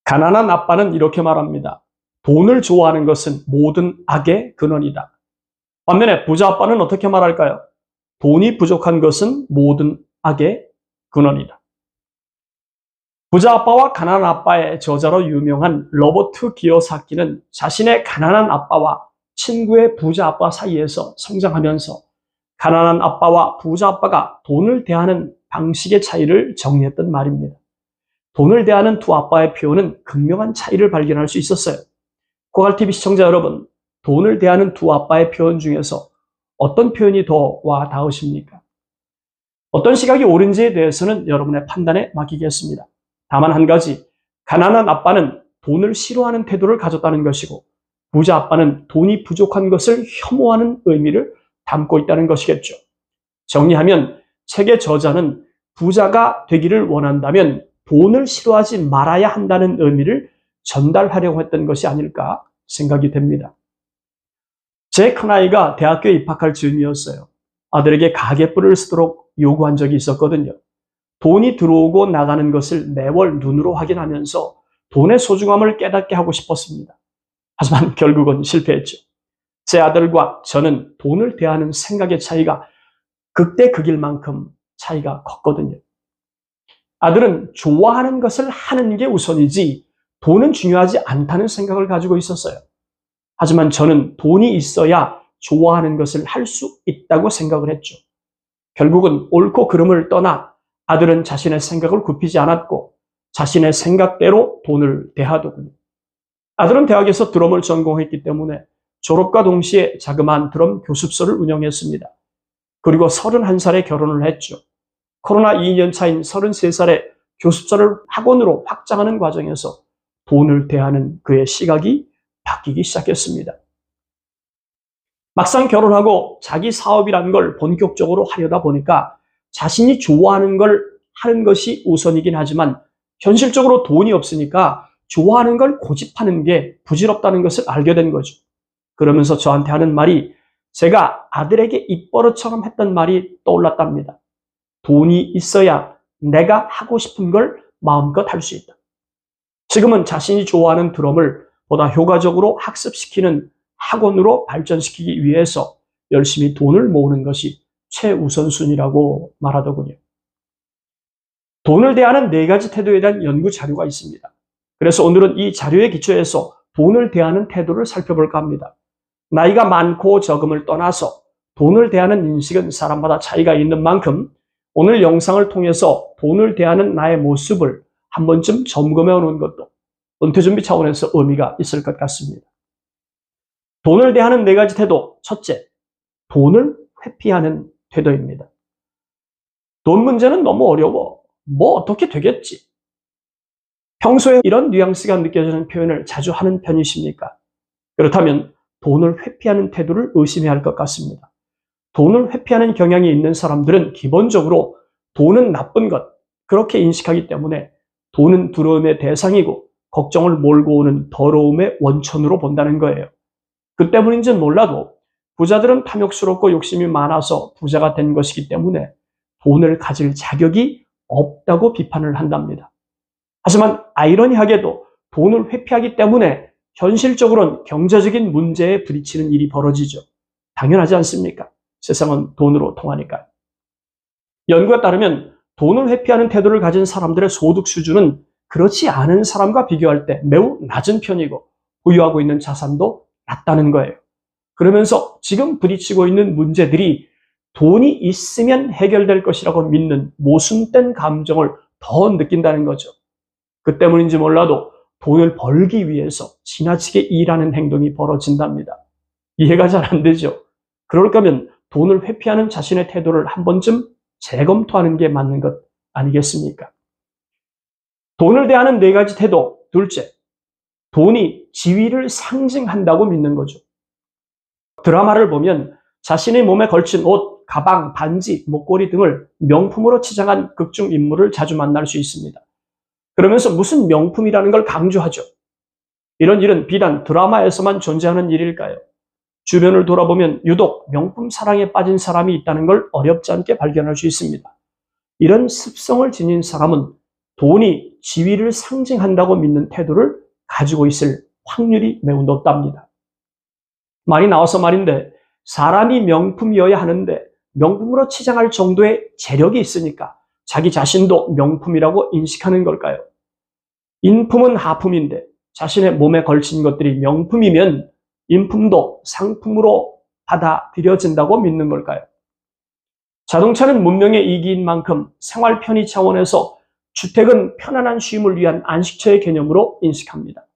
가난한 아빠는 이렇게 말합니다. 돈을 좋아하는 것은 모든 악의 근원이다. 반면에 부자 아빠는 어떻게 말할까요? 돈이 부족한 것은 모든 악의 근원이다. 부자 아빠와 가난한 아빠의 저자로 유명한 로버트 기요사키는 자신의 가난한 아빠와 친구의 부자 아빠 사이에서 성장하면서 가난한 아빠와 부자 아빠가 돈을 대하는 방식의 차이를 정리했던 말입니다. 돈을 대하는 두 아빠의 표현은 극명한 차이를 발견할 수 있었어요. 고갈TV 시청자 여러분, 돈을 대하는 두 아빠의 표현 중에서 어떤 표현이 더 와 닿으십니까? 어떤 시각이 옳은지에 대해서는 여러분의 판단에 맡기겠습니다. 다만 한 가지, 가난한 아빠는 돈을 싫어하는 태도를 가졌다는 것이고 부자 아빠는 돈이 부족한 것을 혐오하는 의미를 담고 있다는 것이겠죠. 정리하면 책의 저자는 부자가 되기를 원한다면 돈을 싫어하지 말아야 한다는 의미를 전달하려고 했던 것이 아닐까 생각이 됩니다. 제 큰아이가 대학교에 입학할 즈음이었어요. 아들에게 가계부를 쓰도록 요구한 적이 있었거든요. 돈이 들어오고 나가는 것을 매월 눈으로 확인하면서 돈의 소중함을 깨닫게 하고 싶었습니다. 하지만 결국은 실패했죠. 제 아들과 저는 돈을 대하는 생각의 차이가 극대극일 만큼 차이가 컸거든요. 아들은 좋아하는 것을 하는 게 우선이지 돈은 중요하지 않다는 생각을 가지고 있었어요. 하지만 저는 돈이 있어야 좋아하는 것을 할 수 있다고 생각을 했죠. 결국은 옳고 그름을 떠나 아들은 자신의 생각을 굽히지 않았고 자신의 생각대로 돈을 대하더군요. 아들은 대학에서 드럼을 전공했기 때문에 졸업과 동시에 자그마한 드럼 교습소를 운영했습니다. 그리고 31살에 결혼을 했죠. 코로나 2년 차인 33살에 교습소를 학원으로 확장하는 과정에서 돈을 대하는 그의 시각이 바뀌기 시작했습니다. 막상 결혼하고 자기 사업이라는 걸 본격적으로 하려다 보니까 자신이 좋아하는 걸 하는 것이 우선이긴 하지만 현실적으로 돈이 없으니까 좋아하는 걸 고집하는 게 부질없다는 것을 알게 된 거죠. 그러면서 저한테 하는 말이 제가 아들에게 입버릇처럼 했던 말이 떠올랐답니다. 돈이 있어야 내가 하고 싶은 걸 마음껏 할 수 있다. 지금은 자신이 좋아하는 드럼을 보다 효과적으로 학습시키는 학원으로 발전시키기 위해서 열심히 돈을 모으는 것이 최우선순위라고 말하더군요. 돈을 대하는 4가지 태도에 대한 연구 자료가 있습니다. 그래서 오늘은 이 자료에 기초해서 돈을 대하는 태도를 살펴볼까 합니다. 나이가 많고 적음을 떠나서 돈을 대하는 인식은 사람마다 차이가 있는 만큼 오늘 영상을 통해서 돈을 대하는 나의 모습을 한 번쯤 점검해 오는 것도 은퇴 준비 차원에서 의미가 있을 것 같습니다. 돈을 대하는 4가지 태도. 첫째, 돈을 회피하는 태도입니다. 돈 문제는 너무 어려워. 뭐 어떻게 되겠지? 평소에 이런 뉘앙스가 느껴지는 표현을 자주 하는 편이십니까? 그렇다면 돈을 회피하는 태도를 의심해야 할 것 같습니다. 돈을 회피하는 경향이 있는 사람들은 기본적으로 돈은 나쁜 것, 그렇게 인식하기 때문에 돈은 두려움의 대상이고 걱정을 몰고 오는 더러움의 원천으로 본다는 거예요. 그 때문인지는 몰라도 부자들은 탐욕스럽고 욕심이 많아서 부자가 된 것이기 때문에 돈을 가질 자격이 없다고 비판을 한답니다. 하지만 아이러니하게도 돈을 회피하기 때문에 현실적으로는 경제적인 문제에 부딪히는 일이 벌어지죠. 당연하지 않습니까? 세상은 돈으로 통하니까요. 연구에 따르면 돈을 회피하는 태도를 가진 사람들의 소득 수준은 그렇지 않은 사람과 비교할 때 매우 낮은 편이고 보유하고 있는 자산도 낮다는 거예요. 그러면서 지금 부딪히고 있는 문제들이 돈이 있으면 해결될 것이라고 믿는 모순된 감정을 더 느낀다는 거죠. 그 때문인지 몰라도 돈을 벌기 위해서 지나치게 일하는 행동이 벌어진답니다. 이해가 잘 안 되죠. 그럴 거면 돈을 회피하는 자신의 태도를 한 번쯤 재검토하는 게 맞는 것 아니겠습니까? 돈을 대하는 4가지 태도. 둘째, 돈이 지위를 상징한다고 믿는 거죠. 드라마를 보면 자신의 몸에 걸친 옷, 가방, 반지, 목걸이 등을 명품으로 치장한 극중 인물을 자주 만날 수 있습니다. 그러면서 무슨 명품이라는 걸 강조하죠. 이런 일은 비단 드라마에서만 존재하는 일일까요? 주변을 돌아보면 유독 명품 사랑에 빠진 사람이 있다는 걸 어렵지 않게 발견할 수 있습니다. 이런 습성을 지닌 사람은 돈이 지위를 상징한다고 믿는 태도를 가지고 있을 확률이 매우 높답니다. 말이 나와서 말인데 사람이 명품이어야 하는데 명품으로 치장할 정도의 재력이 있으니까 자기 자신도 명품이라고 인식하는 걸까요? 인품은 하품인데 자신의 몸에 걸친 것들이 명품이면 인품도 상품으로 받아들여진다고 믿는 걸까요? 자동차는 문명의 이기인 만큼 생활 편의 차원에서 주택은 편안한 쉼을 위한 안식처의 개념으로 인식합니다.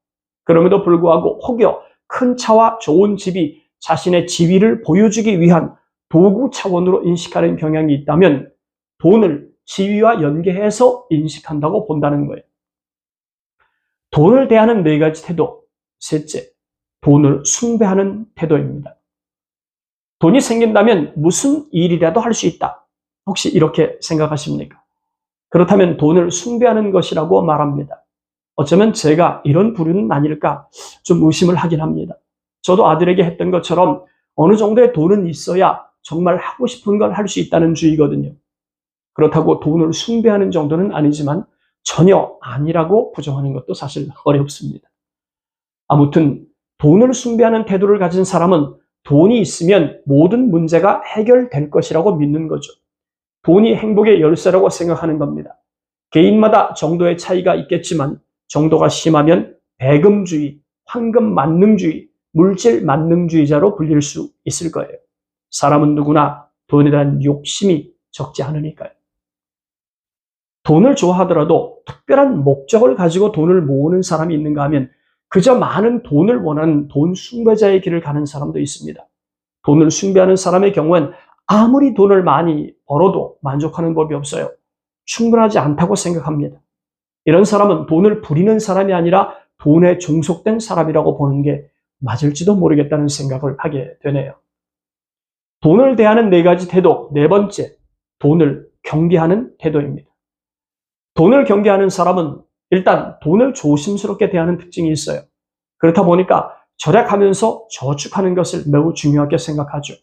그럼에도 불구하고 혹여 큰 차와 좋은 집이 자신의 지위를 보여주기 위한 도구 차원으로 인식하는 경향이 있다면 돈을 지위와 연계해서 인식한다고 본다는 거예요. 돈을 대하는 네 가지 태도. 셋째, 돈을 숭배하는 태도입니다. 돈이 생긴다면 무슨 일이라도 할 수 있다. 혹시 이렇게 생각하십니까? 그렇다면 돈을 숭배하는 것이라고 말합니다. 어쩌면 제가 이런 부류는 아닐까 좀 의심을 하긴 합니다. 저도 아들에게 했던 것처럼 어느 정도의 돈은 있어야 정말 하고 싶은 걸 할 수 있다는 주의거든요. 그렇다고 돈을 숭배하는 정도는 아니지만 전혀 아니라고 부정하는 것도 사실 어렵습니다. 아무튼 돈을 숭배하는 태도를 가진 사람은 돈이 있으면 모든 문제가 해결될 것이라고 믿는 거죠. 돈이 행복의 열쇠라고 생각하는 겁니다. 개인마다 정도의 차이가 있겠지만 정도가 심하면 배금주의, 황금 만능주의, 물질 만능주의자로 불릴 수 있을 거예요. 사람은 누구나 돈에 대한 욕심이 적지 않으니까요. 돈을 좋아하더라도 특별한 목적을 가지고 돈을 모으는 사람이 있는가 하면 그저 많은 돈을 원하는 돈 숭배자의 길을 가는 사람도 있습니다. 돈을 숭배하는 사람의 경우엔 아무리 돈을 많이 벌어도 만족하는 법이 없어요. 충분하지 않다고 생각합니다. 이런 사람은 돈을 부리는 사람이 아니라 돈에 종속된 사람이라고 보는 게 맞을지도 모르겠다는 생각을 하게 되네요. 돈을 대하는 네 가지 태도. 네 번째, 돈을 경계하는 태도입니다. 돈을 경계하는 사람은 일단 돈을 조심스럽게 대하는 특징이 있어요. 그렇다 보니까 절약하면서 저축하는 것을 매우 중요하게 생각하죠.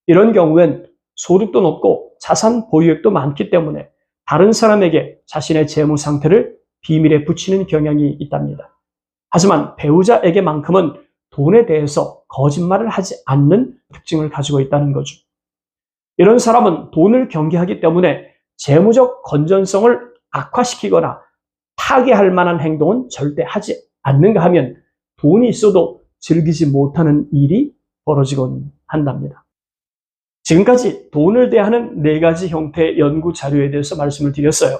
이런 경우엔 소득도 높고 자산 보유액도 많기 때문에 다른 사람에게 자신의 재무 상태를 비밀에 붙이는 경향이 있답니다. 하지만 배우자에게만큼은 돈에 대해서 거짓말을 하지 않는 특징을 가지고 있다는 거죠. 이런 사람은 돈을 경계하기 때문에 재무적 건전성을 악화시키거나 파괴할 만한 행동은 절대 하지 않는가 하면 돈이 있어도 즐기지 못하는 일이 벌어지곤 한답니다. 지금까지 돈을 대하는 네 가지 형태의 연구 자료에 대해서 말씀을 드렸어요.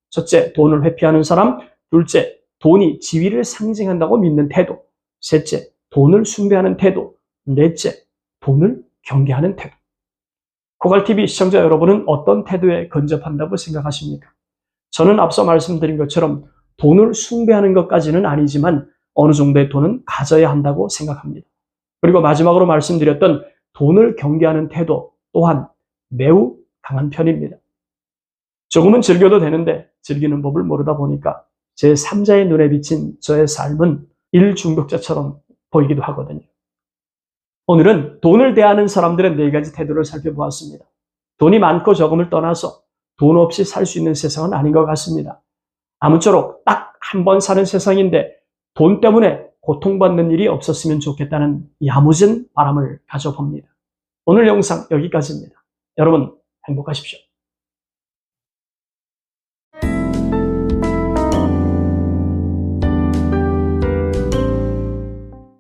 첫째, 돈을 회피하는 사람. 둘째, 돈이 지위를 상징한다고 믿는 태도. 셋째, 돈을 숭배하는 태도. 넷째, 돈을 경계하는 태도. 고갈TV 시청자 여러분은 어떤 태도에 근접한다고 생각하십니까? 저는 앞서 말씀드린 것처럼 돈을 숭배하는 것까지는 아니지만 어느 정도의 돈은 가져야 한다고 생각합니다. 그리고 마지막으로 말씀드렸던 돈을 경계하는 태도 또한 매우 강한 편입니다. 조금은 즐겨도 되는데 즐기는 법을 모르다 보니까 제 3자의 눈에 비친 저의 삶은 일중독자처럼 보이기도 하거든요. 오늘은 돈을 대하는 사람들의 네 가지 태도를 살펴보았습니다. 돈이 많고 적음을 떠나서 돈 없이 살 수 있는 세상은 아닌 것 같습니다. 아무쪼록 딱 한 번 사는 세상인데 돈 때문에 고통받는 일이 없었으면 좋겠다는 야무진 바람을 가져봅니다. 오늘 영상 여기까지입니다. 여러분 행복하십시오.